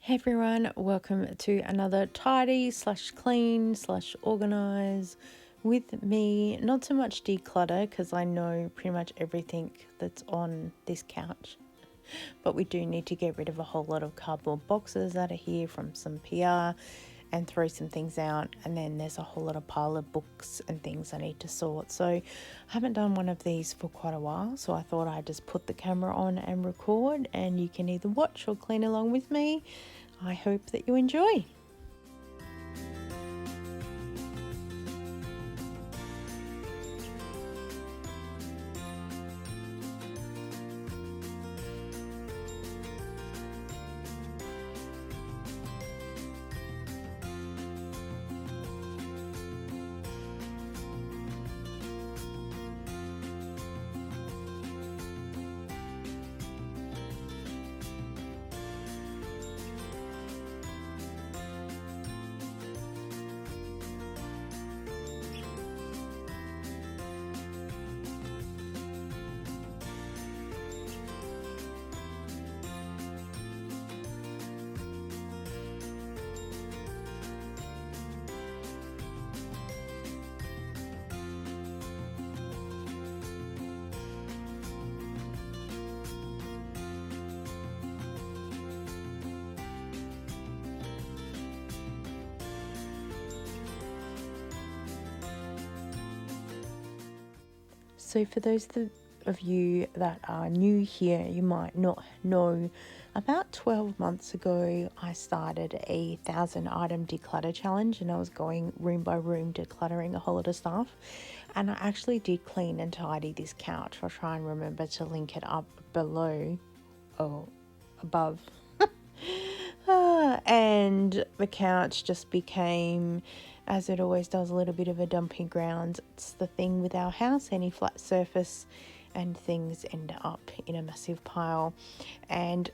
Hey everyone, welcome to another tidy slash clean slash organize with me. Not so much declutter because I know pretty much everything that's on this couch, but we do need to get rid of a whole lot of cardboard boxes that are here from some PR and throw some things out, and then there's a whole lot of pile of books and things I need to sort. So I haven't done one of these for quite a while, so I thought I'd just put the camera on and record, and you can either watch or clean along with me. I hope that you enjoy. So for those of you that are new here, you might not know, about 12 months ago, I started a 1,000 item declutter challenge, and I was going room by room decluttering a whole lot of stuff. And I actually did clean and tidy this couch. I'll try and remember to link it up below or above. And the couch just became, as it always does, a little bit of a dumping ground. It's the thing with our house, any flat surface and things end up in a massive pile, and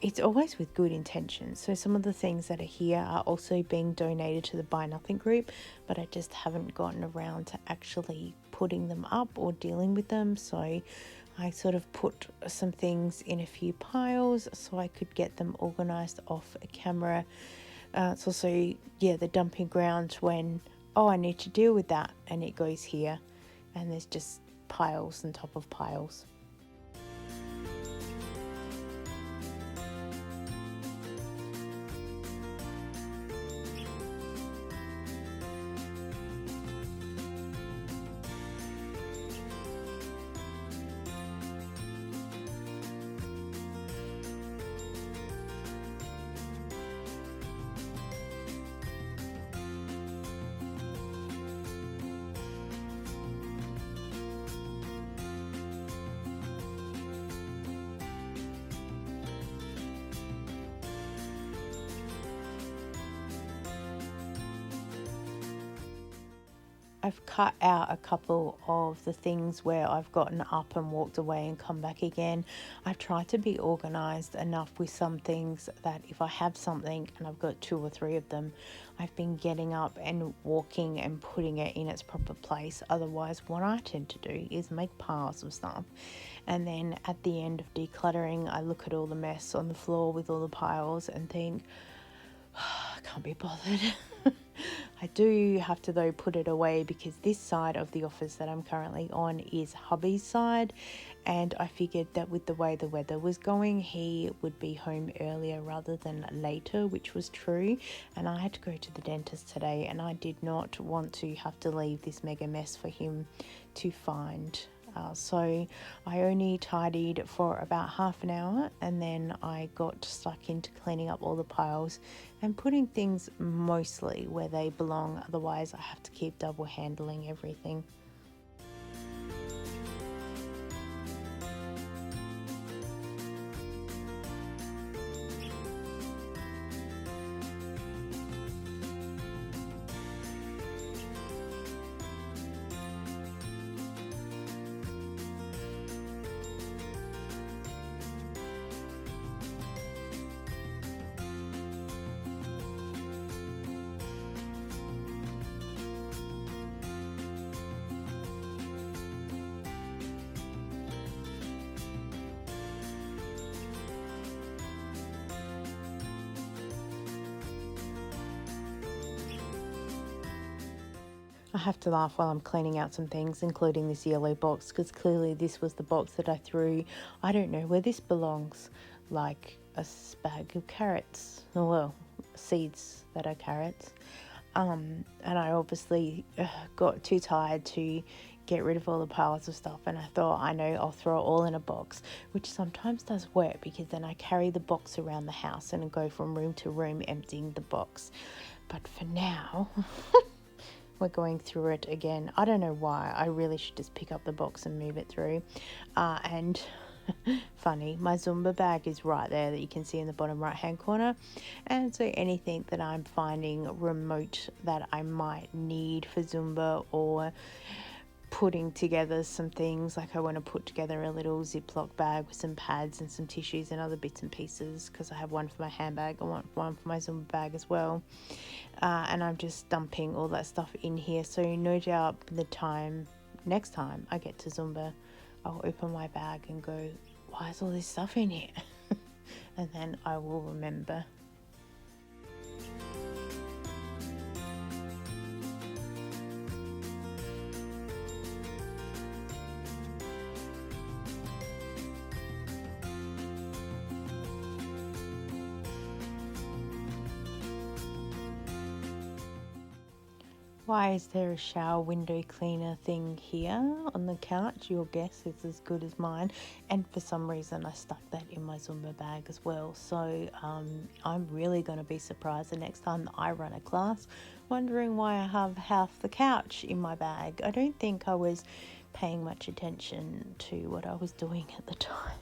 it's always with good intentions. So some of the things that are here are also being donated to the Buy Nothing group, but I just haven't gotten around to actually putting them up or dealing with them. So I sort of put some things in a few piles so I could get them organized off a camera. It's also, the dumping ground when, I need to deal with that, and it goes here, and there's just piles on top of piles. I've cut out a couple of the things where I've gotten up and walked away and come back again. I've tried to be organized enough with some things that if I have something and I've got 2 or 3 of them, I've been getting up and walking and putting it in its proper place. Otherwise, what I tend to do is make piles of stuff, and then at the end of decluttering, I look at all the mess on the floor with all the piles and think, I can't be bothered. I do have to, though, put it away because this side of the office that I'm currently on is hubby's side, and I figured that with the way the weather was going, he would be home earlier rather than later, which was true. And I had to go to the dentist today, and I did not want to have to leave this mega mess for him to find. So I only tidied for about half an hour, and then I got stuck into cleaning up all the piles and putting things mostly where they belong. Otherwise, I have to keep double handling everything. I have to laugh while I'm cleaning out some things, including this yellow box, because clearly this was the box that I threw. I don't know where this belongs, like a bag of carrots, or well, seeds that are carrots. And I obviously got too tired to get rid of all the piles of stuff, and I thought, I know, I'll throw it all in a box, which sometimes does work because then I carry the box around the house and go from room to room emptying the box. But for now, we're going through it again. I don't know why. I really should just pick up the box and move it through. And funny, my Zumba bag is right there that you can see in the bottom right hand corner, and so anything that I'm finding remote that I might need for Zumba, or putting together some things, like I want to put together a little Ziploc bag with some pads and some tissues and other bits and pieces, because I have one for my handbag, I want one for my Zumba bag as well, and I'm just dumping all that stuff in here. So no doubt next time I get to Zumba, I'll open my bag and go, why is all this stuff in here? And then I will remember. Why is there a shower window cleaner thing here on the couch? Your guess is as good as mine. And for some reason I stuck that in my Zumba bag as well. So I'm really going to be surprised the next time that I run a class, wondering why I have half the couch in my bag. I don't think I was paying much attention to what I was doing at the time.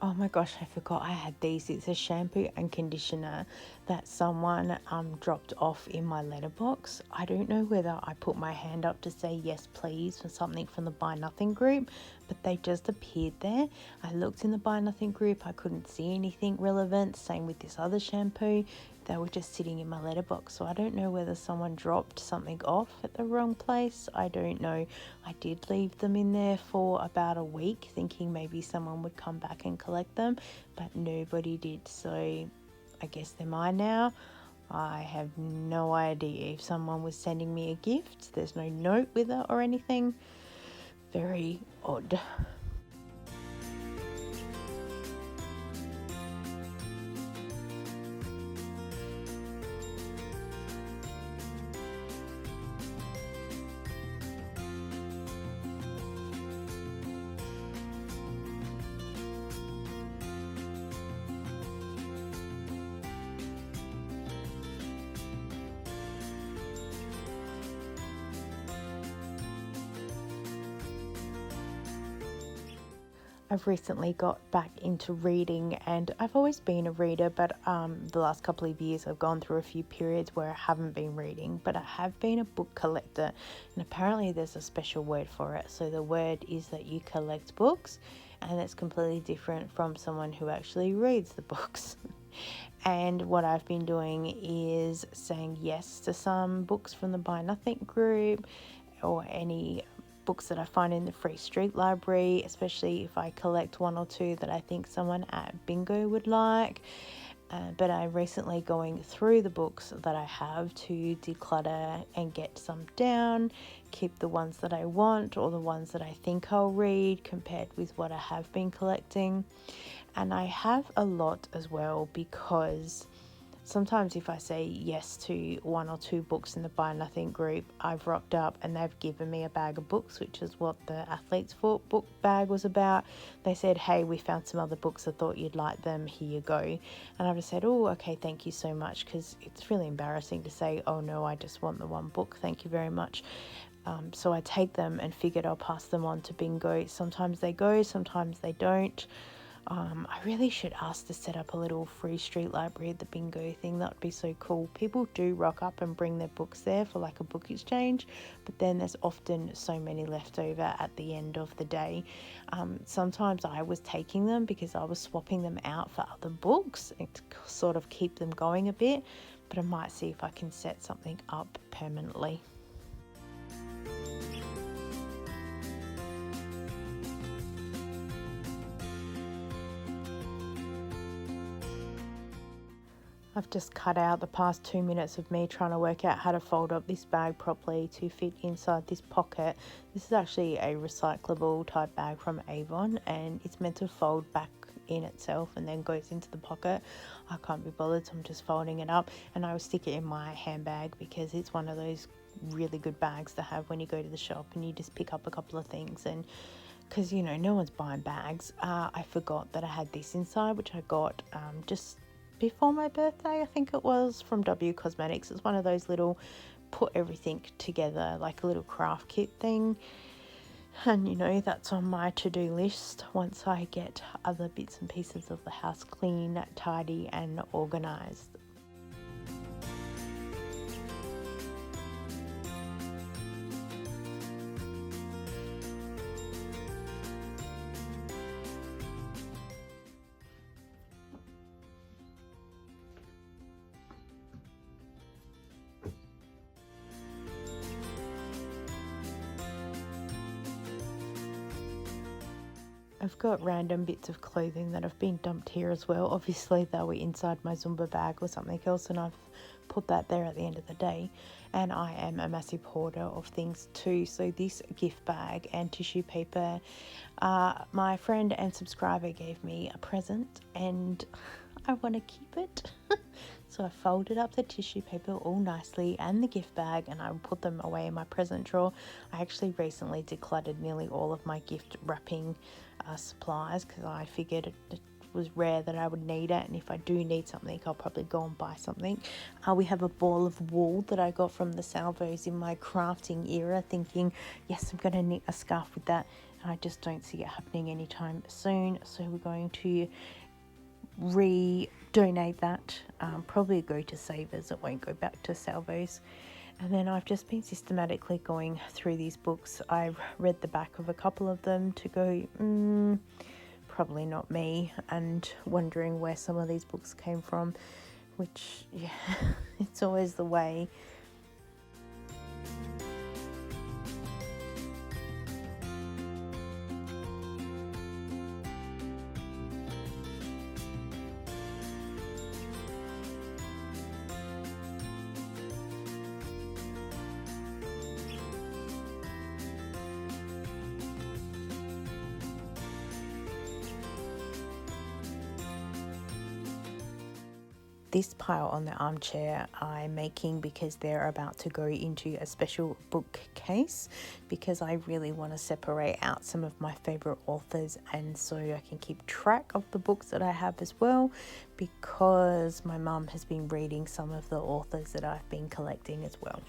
Oh my gosh, I forgot I had these. It's a shampoo and conditioner that someone dropped off in my letterbox. I don't know whether I put my hand up to say yes please for something from the Buy Nothing group, but they just appeared there. I looked in the Buy Nothing group, I couldn't see anything relevant. Same with this other shampoo. They were just sitting in my letterbox, so I don't know whether someone dropped something off at the wrong place. I don't know. I did leave them in there for about a week, thinking maybe someone would come back and collect them, but nobody did, so I guess they're mine now. I have no idea if someone was sending me a gift. There's no note with it or anything. Very odd. I've recently got back into reading, and I've always been a reader, but the last couple of years I've gone through a few periods where I haven't been reading, but I have been a book collector, and apparently there's a special word for it. So the word is that you collect books, and that's completely different from someone who actually reads the books. And what I've been doing is saying yes to some books from the Buy Nothing group, or any books that I find in the Free Street Library, especially if I collect one or two that I think someone at Bingo would like. But I'm recently going through the books that I have to declutter and get some down, keep the ones that I want or the ones that I think I'll read compared with what I have been collecting. And I have a lot as well, because sometimes if I say yes to one or two books in the Buy Nothing group, I've rocked up and they've given me a bag of books, which is what the Athlete's Foot book bag was about. They said, hey, we found some other books, I thought you'd like them, here you go. And I've just said, oh, okay, thank you so much, because it's really embarrassing to say, oh no, I just want the one book, thank you very much. So I take them and figured I'll pass them on to Bingo. Sometimes they go, sometimes they don't. I really should ask to set up a little free street library at the bingo thing. That would be so cool. People do rock up and bring their books there for like a book exchange, but then there's often so many left over at the end of the day. Sometimes I was taking them because I was swapping them out for other books and to sort of keep them going a bit, but I might see if I can set something up permanently. I've just cut out the past 2 minutes of me trying to work out how to fold up this bag properly to fit inside this pocket. This is actually a recyclable type bag from Avon, and it's meant to fold back in itself and then goes into the pocket. I can't be bothered, so I'm just folding it up, and I will stick it in my handbag because it's one of those really good bags to have when you go to the shop and you just pick up a couple of things. And because, you know, no one's buying bags, I forgot that I had this inside, which I got just before my birthday, I think it was, from W Cosmetics. It's one of those little put everything together, like a little craft kit thing. And you know, that's on my to-do list once I get other bits and pieces of the house clean, tidy and organized. I've got random bits of clothing that have been dumped here as well. Obviously they were inside my Zumba bag or something else, and I've put that there at the end of the day. And I am a massive hoarder of things too. So this gift bag and tissue paper, my friend and subscriber gave me a present and I want to keep it. So I folded up the tissue paper all nicely and the gift bag, and I put them away in my present drawer. I actually recently decluttered nearly all of my gift wrapping supplies because I figured it was rare that I would need it, and if I do need something, I'll probably go and buy something. We have a ball of wool that I got from the Salvos in my crafting era, thinking, yes, I'm going to knit a scarf with that, and I just don't see it happening anytime soon. So we're going to donate that, probably go to Savers. It won't go back to Salvos. And then I've just been systematically going through these books. I've read the back of a couple of them to go, probably not me, and wondering where some of these books came from, which, yeah, it's always the way. This pile on the armchair I'm making because they're about to go into a special bookcase, because I really want to separate out some of my favorite authors, and so I can keep track of the books that I have as well, because my mum has been reading some of the authors that I've been collecting as well.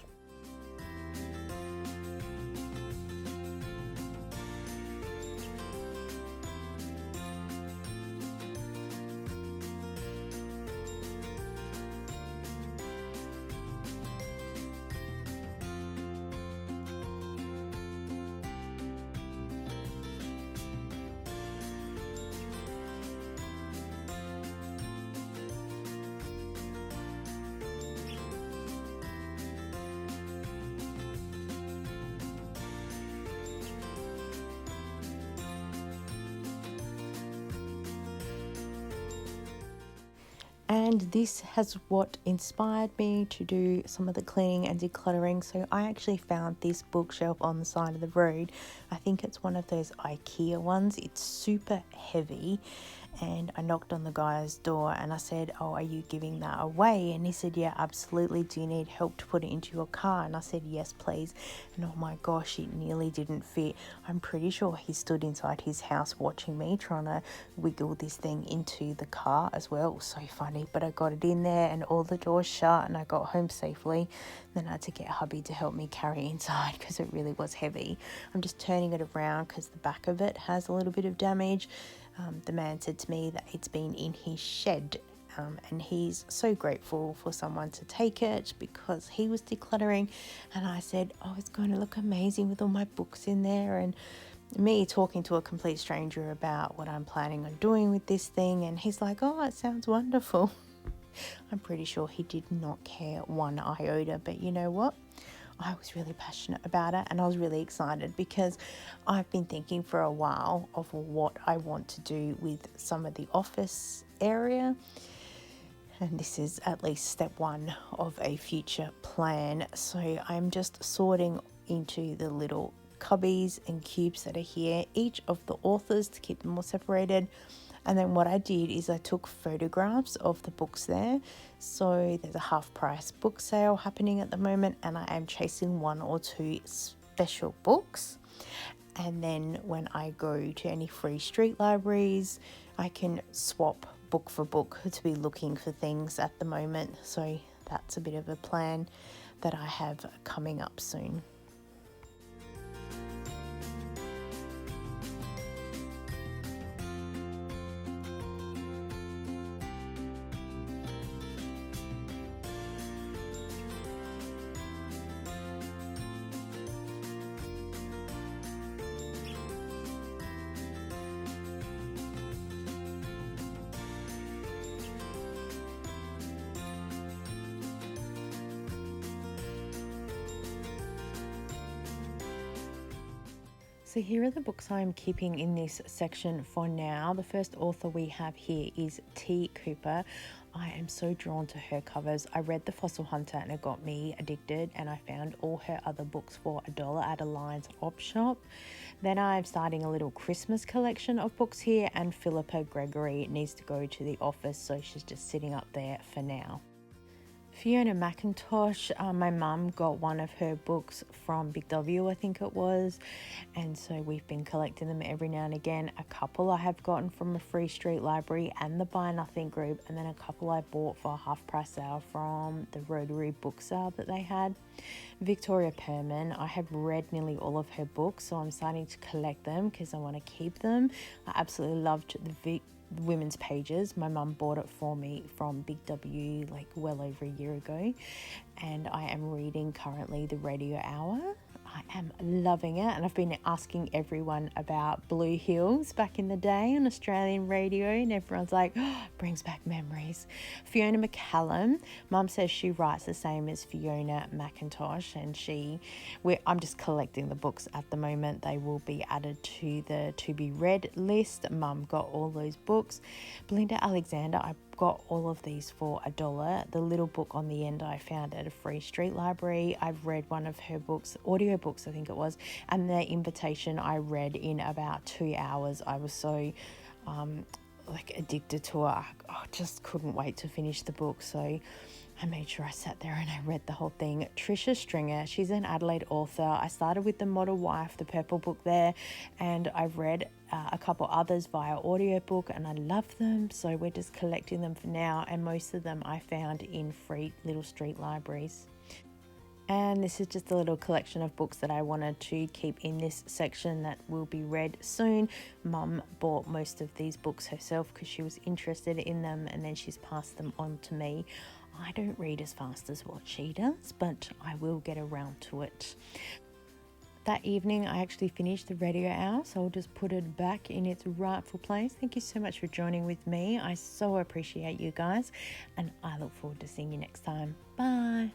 And this has what inspired me to do some of the cleaning and decluttering. So I actually found this bookshelf on the side of the road. I think it's one of those IKEA ones. It's super heavy. And I knocked on the guy's door and I said, oh, are you giving that away? And he said, yeah, absolutely. Do you need help to put it into your car? And I said, yes, please. And oh my gosh, it nearly didn't fit. I'm pretty sure he stood inside his house watching me trying to wiggle this thing into the car as well. It was so funny, but I got it in there and all the doors shut and I got home safely. Then I had to get hubby to help me carry inside because it really was heavy. I'm just turning it around because the back of it has a little bit of damage. the man said to me that it's been in his shed, and he's so grateful for someone to take it because he was decluttering. And I said, oh, it's going to look amazing with all my books in there. And me talking to a complete stranger about what I'm planning on doing with this thing, and he's like, oh, it sounds wonderful. I'm pretty sure he did not care one iota, but you know what? I was really passionate about it, and I was really excited because I've been thinking for a while of what I want to do with some of the office area. And this is at least step one of a future plan. So I'm just sorting into the little cubbies and cubes that are here, each of the authors, to keep them all separated. And then what I did is I took photographs of the books there. So there's a half price book sale happening at the moment, and I am chasing 1 or 2 special books. And then when I go to any free street libraries, I can swap book for book to be looking for things at the moment. So that's a bit of a plan that I have coming up soon. So here are the books I'm keeping in this section for now. The first author we have here is T. Cooper. I am so drawn to her covers. I read The Fossil Hunter and it got me addicted, and I found all her other books for $1 at a Lions op shop. Then I'm starting a little Christmas collection of books here, and Philippa Gregory needs to go to the office, so she's just sitting up there for now. Fiona McIntosh, my mum got one of her books from Big W, I think it was, and so we've been collecting them every now and again. A couple I have gotten from a free street library and the Buy Nothing group, and then a couple I bought for a half price sale from the Rotary book sale that they had. Victoria Perman, I have read nearly all of her books, so I'm starting to collect them because I want to keep them. I absolutely loved the women's pages. My mum bought it for me from Big W like well over a year ago, and I am reading currently The Radio Hour. I am loving it, and I've been asking everyone about Blue Hills back in the day on Australian radio, and everyone's like, oh, brings back memories. Fiona McCallum, mum says she writes the same as Fiona McIntosh, and I'm just collecting the books at the moment. They will be added to the to be read list. Mum got all those books. Belinda Alexander, I got all of these for $1. The little book on the end I found at a free street library. I've read one of her books, audiobooks I think it was, and The Invitation I read in about 2 hours. I was so addicted to it. I just couldn't wait to finish the book, so I made sure I sat there and I read the whole thing. Tricia Stringer, she's an Adelaide author. I started with The Model Wife, the purple book there, and I've read a couple others via audiobook, and I love them, so we're just collecting them for now, and most of them I found in free little street libraries. And this is just a little collection of books that I wanted to keep in this section that will be read soon. Mum bought most of these books herself because she was interested in them, and then she's passed them on to me. I don't read as fast as what she does, but I will get around to it. That evening, I actually finished the Radio Hour, so I'll just put it back in its rightful place. Thank you so much for joining with me. I so appreciate you guys, and I look forward to seeing you next time. Bye.